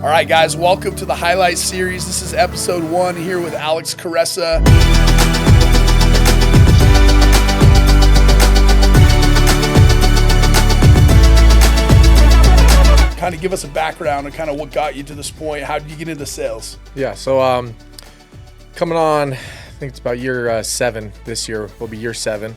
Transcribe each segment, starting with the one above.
All right, guys, welcome to the highlight series. This is episode 1 here with Alex Kuressa. Kind of give us a background on kind of what got you to this point. How did you get into sales? Yeah, so coming on, I think it's about year 7 this year. Will be year 7.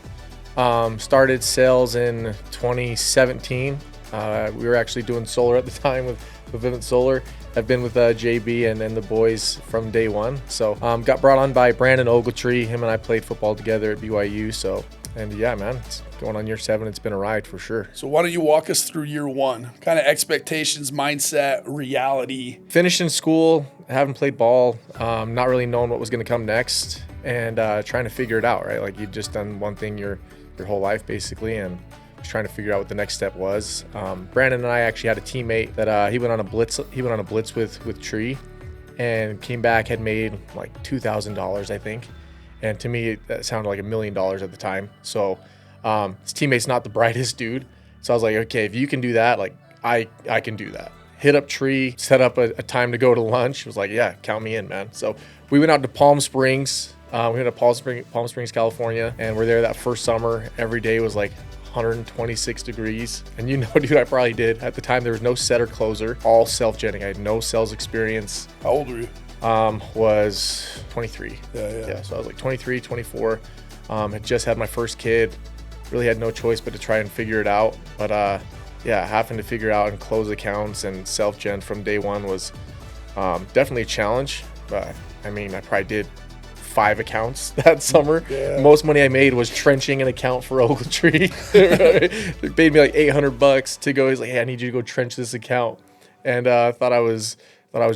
Started sales in 2017. We were actually doing solar at the time with Vivint Solar. I've been with JB and the boys from day one. So got brought on by Brandon Ogletree. Him and I played football together at BYU. So, and yeah, man, it's going on year 7. It's been a ride for sure. So why don't you walk us through year 1? Kind of expectations, mindset, reality. Finished in school, haven't played ball, not really knowing what was going to come next, and trying to figure it out, right? Like you'd just done one thing your whole life basically, and just trying to figure out what the next step was. Brandon and I actually had a teammate that he went on a blitz. He went on a blitz with Tree, and came back, had made like $2,000, I think. And to me, that sounded like $1 million at the time. So his teammate's not the brightest dude. So I was like, okay, if you can do that, like I can do that. Hit up Tree, set up a time to go to lunch. It was like, yeah, count me in, man. So we went out to Palm Springs. We went to Palm Springs, California, and we're there that first summer. Every day was like 126 degrees. And you know, dude, I probably did. At the time, there was no setter closer, all self-jetting. I had no sales experience. How old were you? Was 23. Yeah. So I was like 23, 24. Had just had my first kid. Really had no choice but to try and figure it out. But yeah, having to figure out and close accounts and self-gen from day one was definitely a challenge. But I mean, I probably did 5 accounts that summer. Yeah. Most money I made was trenching an account for Ogletree. They paid me like $800 to go. He's like, hey, I need you to go trench this account. And thought I was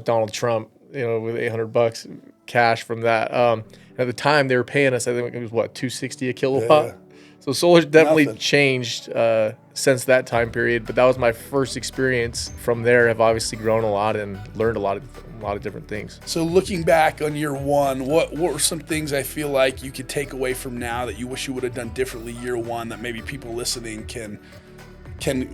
Donald Trump, you know, with $800 cash from that. At the time, they were paying us, I think it was what, $260 a kilowatt. Yeah. So solar's definitely Nothing. changed since that time period. But that was my first experience. From there, I've obviously grown a lot and learned a lot of different things. So looking back on year 1, what were some things I feel like you could take away from now that you wish you would have done differently year 1 that maybe people listening can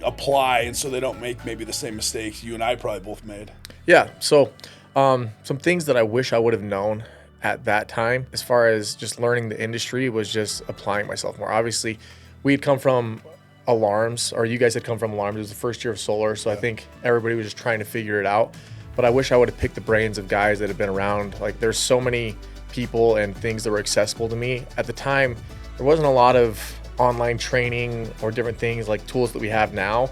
apply, and so they don't make maybe the same mistakes you and I probably both made? Yeah. So some things that I wish I would have known at that time, as far as just learning the industry, was just applying myself more. Obviously, we had come from alarms, or you guys had come from alarms. It was the first year of solar, so I think everybody was just trying to figure it out. But I wish I would have picked the brains of guys that have been around. Like, there's so many people and things that were accessible to me. At the time, there wasn't a lot of online training or different things like tools that we have now,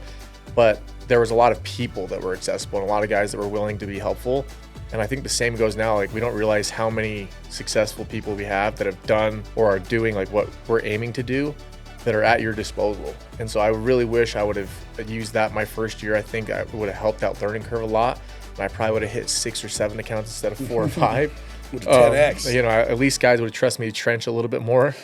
but there was a lot of people that were accessible and a lot of guys that were willing to be helpful. And I think the same goes now. Like, we don't realize how many successful people we have that have done or are doing like what we're aiming to do, that are at your disposal. And so I really wish I would have used that my first year. I think I would have helped out learning curve a lot. And I probably would have hit 6 or 7 accounts instead of 4 or 5. With 10x. You know, at least guys would have trusted me to trench a little bit more.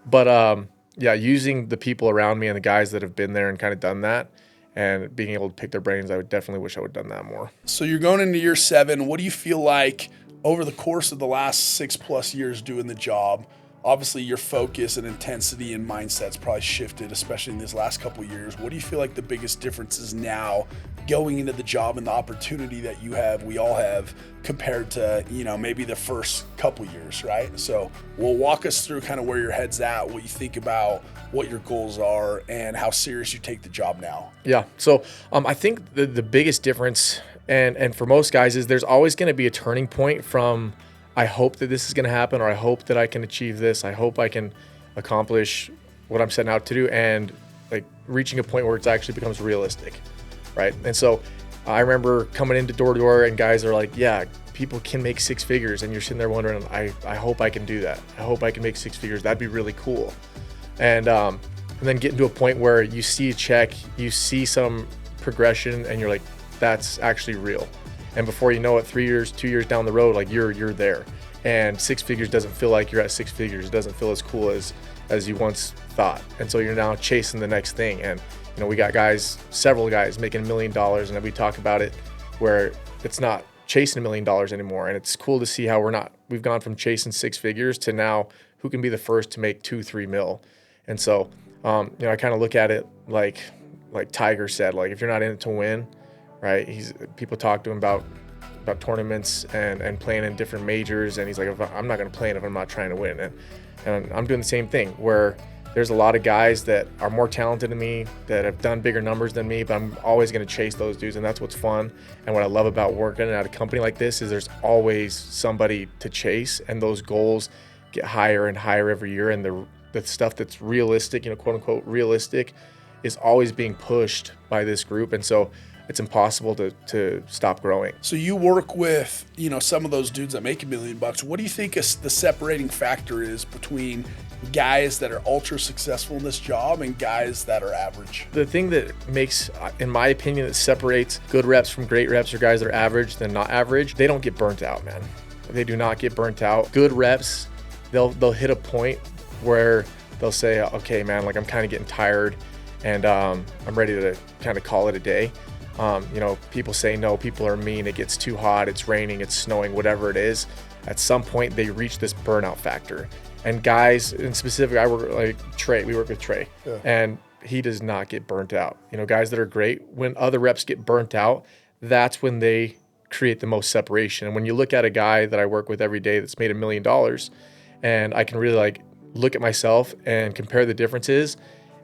But yeah, using the people around me and the guys that have been there and kind of done that, and being able to pick their brains, I would definitely wish I would have done that more. So you're going into year 7. What do you feel like over the course of the last 6+ years doing the job? Obviously, your focus and intensity and mindset's probably shifted, especially in these last couple of years. What do you feel like the biggest difference is now going into the job and the opportunity that you have, we all have, compared to, you know, maybe the first couple years, right? So we'll walk us through kind of where your head's at, what you think about, what your goals are, and how serious you take the job now. Yeah. So I think the biggest difference, and for most guys, is there's always going to be a turning point from, I hope that this is going to happen, or I hope that I can achieve this. I hope I can accomplish what I'm setting out to do, and like reaching a point where it actually becomes realistic, right? And so I remember coming into door to door, and guys are like, yeah, people can make 6 figures. And you're sitting there wondering, I hope I can do that. I hope I can make 6 figures. That'd be really cool. And then getting to a point where you see a check, you see some progression, and you're like, that's actually real. And before you know it, 3 years, 2 years down the road, like you're there. And 6 figures doesn't feel like you're at 6 figures. It doesn't feel as cool as you once thought. And so you're now chasing the next thing. And you know, we got several guys making $1 million, and we talk about it where it's not chasing $1 million anymore. And it's cool to see how we've gone from chasing 6 figures to now who can be the first to make 2-3 mil. And so, you know, I kind of look at it like Tiger said, like, if you're not in it to win, right? People talk to him about tournaments and playing in different majors, and he's like, I'm not going to play if I'm not trying to win. And I'm doing the same thing, where there's a lot of guys that are more talented than me, that have done bigger numbers than me, but I'm always going to chase those dudes, and that's what's fun. And what I love about working at a company like this is there's always somebody to chase, and those goals get higher and higher every year, and the stuff that's realistic, quote unquote realistic, is always being pushed by this group. And so it's impossible to stop growing. So you work with, some of those dudes that make $1 million. What do you think is the separating factor is between guys that are ultra successful in this job and guys that are average? The thing that makes, in my opinion, that separates good reps from great reps, or guys that are average than not average, they don't get burnt out, man. They do not get burnt out. Good reps, they'll hit a point where they'll say, okay, man, like I'm kind of getting tired, and I'm ready to kind of call it a day. People say no, people are mean, it gets too hot, it's raining, it's snowing, whatever it is. At some point they reach this burnout factor. And guys, in specific, we work with Trey, and he does not get burnt out. Guys that are great, when other reps get burnt out, that's when they create the most separation. And when you look at a guy that I work with every day that's made $1 million, and I can really look at myself and compare the differences,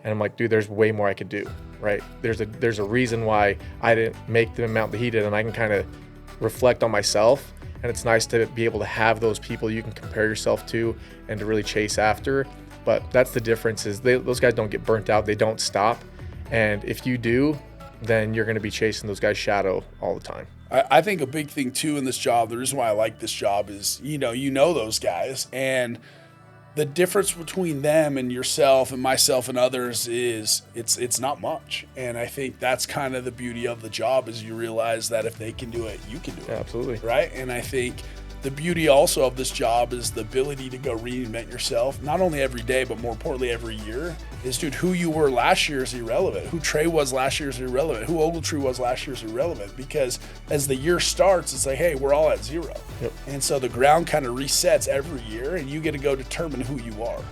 and I'm like, dude, there's way more I could do, right? There's a reason why I didn't make the amount that he did, and I can kind of reflect on myself. And it's nice to be able to have those people you can compare yourself to and to really chase after. But that's the difference, is those guys don't get burnt out, they don't stop. And if you do, then you're going to be chasing those guys' shadow all the time. I think a big thing too in this job, the reason why I like this job is, those guys, and the difference between them and yourself and myself and others is it's not much. And I think that's kind of the beauty of the job, is you realize that if they can do it, you can do it. Yeah, absolutely. Right? And I think the beauty also of this job is the ability to go reinvent yourself, not only every day, but more importantly every year. Is, dude, who you were last year is irrelevant. Who Trey was last year is irrelevant. Who Ogletree was last year is irrelevant, because as the year starts, it's like, hey, we're all at zero. Yep. And so the ground kind of resets every year, and you get to go determine who you are.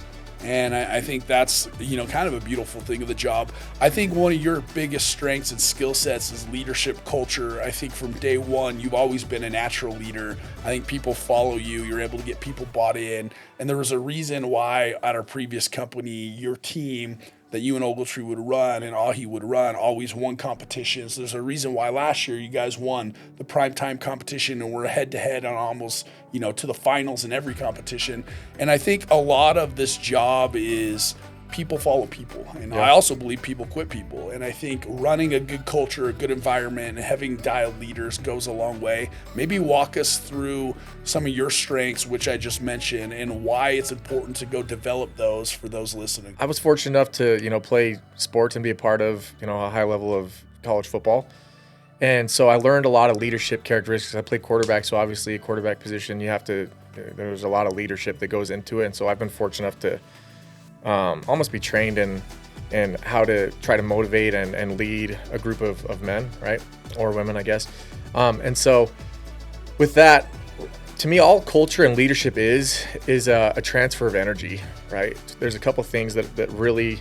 And I think that's, kind of a beautiful thing of the job. I think one of your biggest strengths and skill sets is leadership culture. I think from day one, you've always been a natural leader. I think people follow you. You're able to get people bought in. And there was a reason why at our previous company, your team that you and Ogletree would run and Ahi would run always won competitions. There's a reason why last year you guys won the primetime competition and were head-to-head on almost, to the finals in every competition. And I think a lot of this job is people follow people. And I also believe people quit people. And I think running a good culture, a good environment, and having dialed leaders goes a long way. Maybe walk us through some of your strengths, which I just mentioned, and why it's important to go develop those for those listening. I was fortunate enough to, play sports and be a part of, a high level of college football. And so I learned a lot of leadership characteristics. I played quarterback, so obviously a quarterback position, there's a lot of leadership that goes into it. And so I've been fortunate enough to almost be trained in how to try to motivate and lead a group of men, right? Or women, I guess. And so with that, to me, all culture and leadership is a transfer of energy, right? There's a couple things that really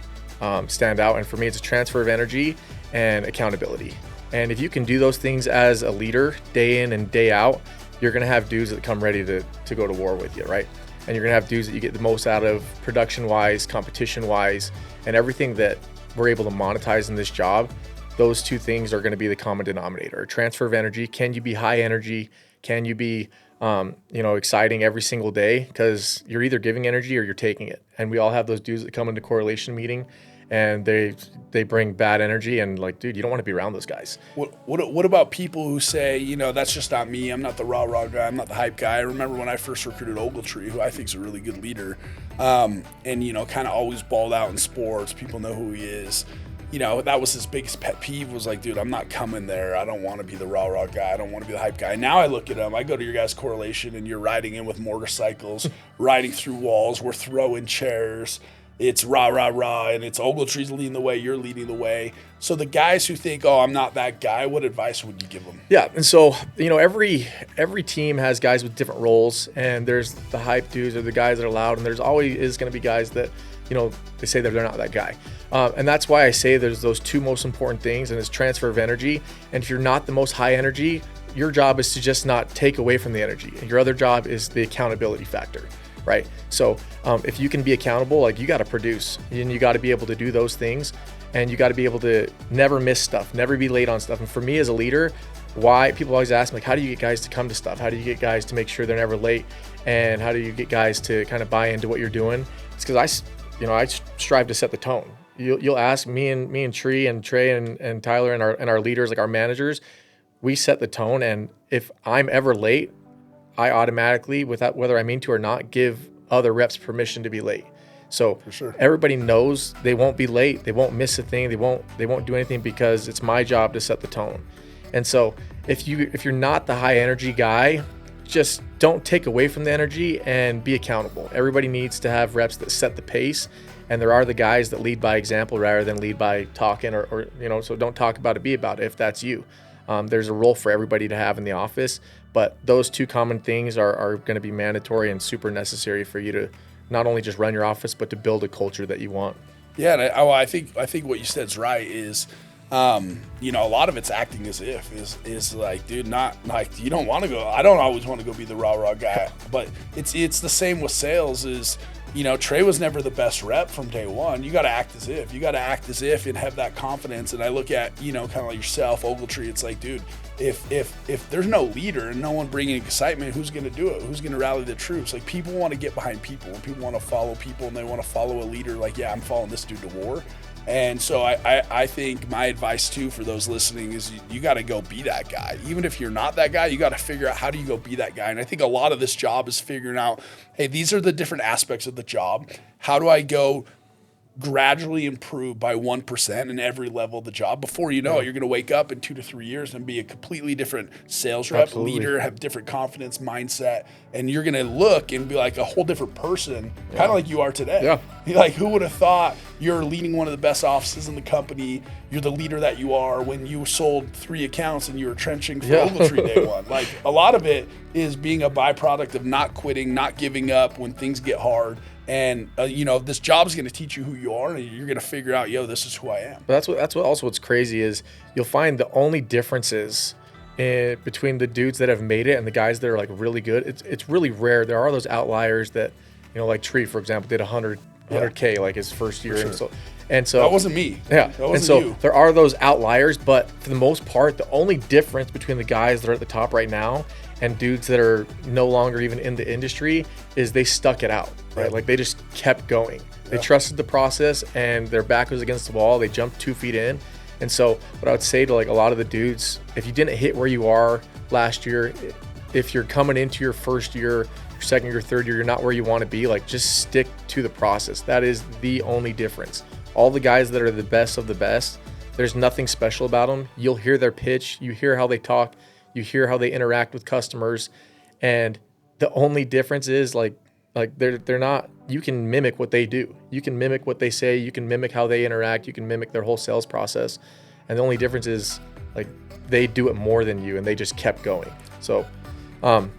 stand out. And for me, it's a transfer of energy and accountability. And if you can do those things as a leader day in and day out, you're going to have dudes that come ready to go to war with you, right? And you're going to have dudes that you get the most out of production-wise, competition-wise, and everything that we're able to monetize in this job. Those two things are going to be the common denominator. Transfer of energy. Can you be high energy? Can you be exciting every single day? Because you're either giving energy or you're taking it. And we all have those dudes that come into correlation meeting and they bring bad energy, and dude, you don't want to be around those guys. What about people who say, that's just not me, I'm not the rah-rah guy, I'm not the hype guy? I remember when I first recruited Ogletree, who I think is a really good leader, and kind of always balled out in sports. People know who he is. That was his biggest pet peeve, was like, dude, I'm not coming there. I don't want to be the rah-rah guy. I don't want to be the hype guy. Now I look at him, I go to your guys' correlation, and you're riding in with motorcycles, riding through walls, we're throwing chairs. It's rah, rah, rah, and it's Ogletree's leading the way, you're leading the way. So the guys who think, oh, I'm not that guy, what advice would you give them? Yeah, and so, every team has guys with different roles, and there's the hype dudes or the guys that are loud, and there's always is going to be guys that they say that they're not that guy. And that's why I say there's those two most important things, and it's transfer of energy. And if you're not the most high energy, your job is to just not take away from the energy. And your other job is the accountability factor, right? So if you can be accountable, like, you got to produce, and you got to be able to do those things, and you got to be able to never miss stuff, never be late on stuff. And for me as a leader, why people always ask me, like, how do you get guys to come to stuff? How do you get guys to make sure they're never late? And how do you get guys to kind of buy into what you're doing? It's because I strive to set the tone. You'll ask me and Tree and Trey and Tyler and our leaders, like our managers, we set the tone. And if I'm ever late, I automatically, without whether I mean to or not, give other reps permission to be late. So For sure. Everybody knows they won't be late. They won't miss a thing. They won't do anything, because it's my job to set the tone. And so if you're not the high energy guy, just don't take away from the energy and be accountable. Everybody needs to have reps that set the pace, and there are the guys that lead by example rather than lead by talking or so don't talk about it, be about it if that's you. There's a role for everybody to have in the office, but those two common things are going to be mandatory and super necessary for you to not only just run your office, but to build a culture that you want. Yeah, and I think what you said is right. Is a lot of it's acting as if is like, dude, not like, you don't want to go. I don't always want to go be the rah guy, but it's the same with sales. Is Trey was never the best rep from day one. You got to act as if. You got to act as if and have that confidence. And I look at kind of like yourself, Ogletree. It's like, dude, if there's no leader and no one bringing excitement, who's going to do it? Who's going to rally the troops? Like, people want to get behind people, and people want to follow people, and they want to follow a leader. Like, yeah, I'm following this dude to war. And so I think my advice too for those listening is you got to go be that guy. Even if you're not that guy, you got to figure out, how do you go be that guy? And I think a lot of this job is figuring out, hey, these are the different aspects of the job. How do I go gradually improve by 1% in every level of the job? Before you know it, you're going to wake up in 2 to 3 years and be a completely different sales rep, Absolutely. leader, have different confidence, mindset, and you're going to look and be like a whole different person, kind of like you are today. Yeah. Like, who would have thought you're leading one of the best offices in the company? You're the leader that you are when you sold 3 accounts and you were trenching for Ogletree day one. Like, a lot of it is being a byproduct of not quitting, not giving up when things get hard. And, this job is going to teach you who you are, and you're going to figure out, this is who I am. But that's what also what's crazy is you'll find the only differences between the dudes that have made it and the guys that are like really good. It's really rare. There are those outliers that, like Tree, for example, did 100K like his first year. Sure. And so that wasn't me. Yeah. That wasn't and so you. There are those outliers, but for the most part, the only difference between the guys that are at the top right now and dudes that are no longer even in the industry is they stuck it out, right? Like, they just kept going. They trusted the process, and their back was against the wall. They jumped 2 feet in. And so what I would say to like a lot of the dudes, if you didn't hit where you are last year, if you're coming into your first year, your second year, third year, you're not where you want to be, like, just stick to the process. That is the only difference. All the guys that are the best of the best, there's nothing special about them. You'll hear their pitch, you hear how they talk, you hear how they interact with customers, and the only difference is like they're not, you can mimic what they do. You can mimic what they say, you can mimic how they interact, you can mimic their whole sales process. And the only difference is, like, they do it more than you, and they just kept going. So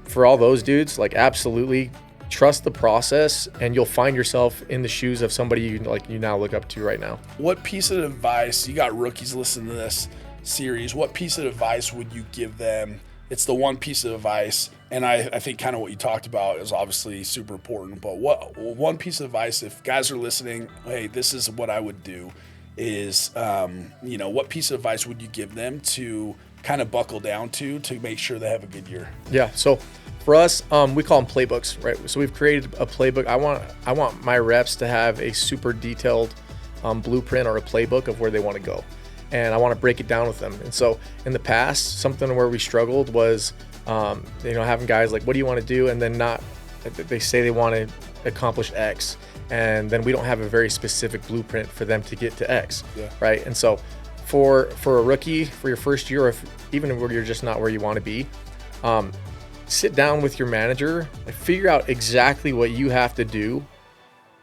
for all those dudes, like, absolutely trust the process, and you'll find yourself in the shoes of somebody you now look up to right now. What piece of advice, you got rookies listening to this series, what piece of advice would you give them? It's the one piece of advice, and I think kind of what you talked about is obviously super important, but what one piece of advice, if guys are listening, hey, this is what I would do, is what piece of advice would you give them to kind of buckle down to make sure they have a good year? Yeah, so for us, we call them playbooks, right? So we've created a playbook. I want my reps to have a super detailed blueprint or a playbook of where they want to go, and I want to break it down with them. And so in the past, something where we struggled was, having guys like, what do you want to do? And then they say they want to accomplish X, and then we don't have a very specific blueprint for them to get to X, right? And so for a rookie, for your first year, or even where you're just not where you want to be, sit down with your manager and figure out exactly what you have to do,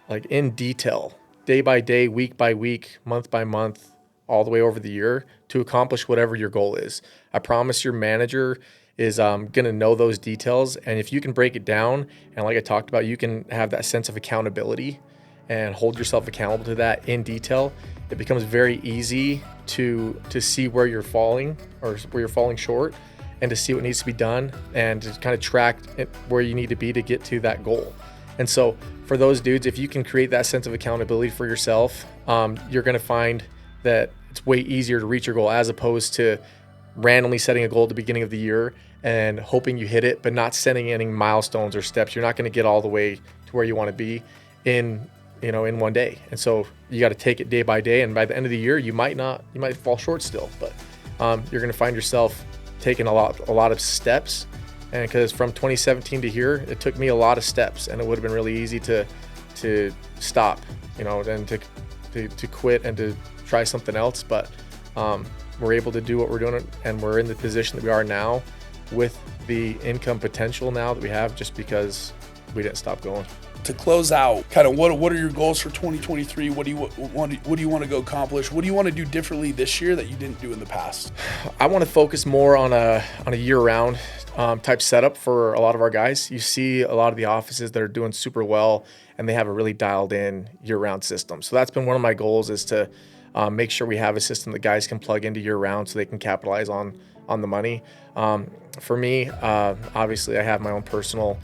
like in detail, day by day, week by week, month by month, all the way over the year to accomplish whatever your goal is. I promise your manager is going to know those details. And if you can break it down, and like I talked about, you can have that sense of accountability, and hold yourself accountable to that in detail, it becomes very easy to see where you're falling or where you're falling short, and to see what needs to be done, and to kind of track where you need to be to get to that goal. And so for those dudes, if you can create that sense of accountability for yourself, you're going to find that it's way easier to reach your goal, as opposed to randomly setting a goal at the beginning of the year and hoping you hit it, but not setting any milestones or steps. You're not going to get all the way to where you want to be in one day. And so you got to take it day by day. And by the end of the year, you might fall short still, but you're going to find yourself taking a lot of steps. And because from 2017 to here, it took me a lot of steps, and it would have been really easy to stop, and to quit and to try something else. But we're able to do what we're doing, and we're in the position that we are now with the income potential now that we have, just because we didn't stop going. To close out, kind of what are your goals for 2023? What do you want to go accomplish? What do you want to do differently this year that you didn't do in the past? I want to focus more on a year-round type setup for a lot of our guys. You see a lot of the offices that are doing super well, and they have a really dialed in year-round system. So that's been one of my goals, is to make sure we have a system that guys can plug into year-round so they can capitalize on the money. For me, obviously I have my own personal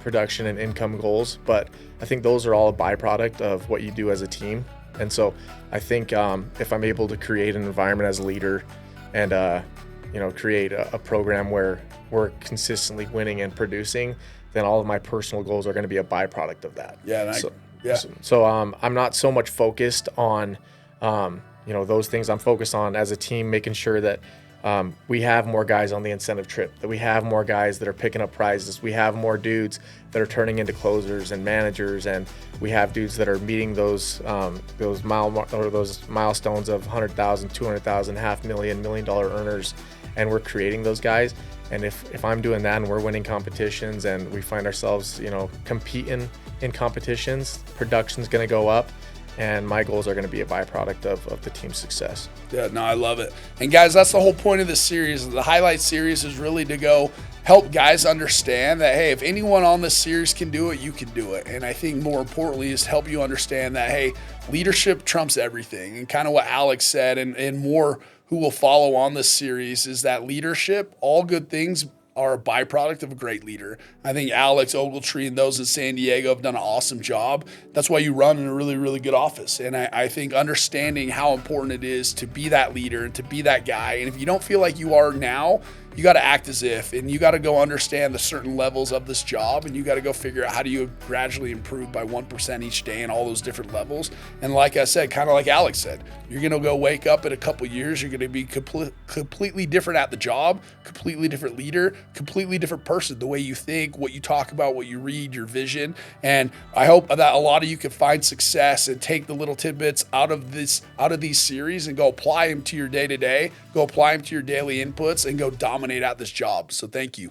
production and income goals, but I think those are all a byproduct of what you do as a team. And so I think if I'm able to create an environment as a leader and create a program where we're consistently winning and producing, then all of my personal goals are going to be a byproduct of that. So I'm not so much focused on those things. I'm focused on, as a team, making sure that we have more guys on the incentive trip, that we have more guys that are picking up prizes, we have more dudes that are turning into closers and managers, and we have dudes that are meeting those milestones of 100,000, 200,000, $500,000, $1 million earners, and we're creating those guys. And if I'm doing that and we're winning competitions and we find ourselves competing in competitions, production's going to go up, and my goals are going to be a byproduct of the team's success. Yeah, no, I love it. And guys, that's the whole point of this series. The highlight series is really to go help guys understand that, hey, if anyone on this series can do it, you can do it. And I think more importantly is help you understand that, hey, leadership trumps everything. And kind of what Alex said, and more who will follow on this series, is that leadership, all good things are a byproduct of a great leader. I think Alex, Ogletree, and those in San Diego have done an awesome job. That's why you run in a really, really good office. And I think understanding how important it is to be that leader and to be that guy. And if you don't feel like you are now, you got to act as if, and you got to go understand the certain levels of this job, and you got to go figure out how do you gradually improve by 1% each day in all those different levels. And like I said, kind of like Alex said, you're going to go wake up in a couple years, you're going to be completely different at the job, completely different leader, completely different person, the way you think, what you talk about, what you read, your vision. And I hope that a lot of you can find success and take the little tidbits out of these series and go apply them to your day-to-day, go apply them to your daily inputs, and go dominate at this job. So thank you.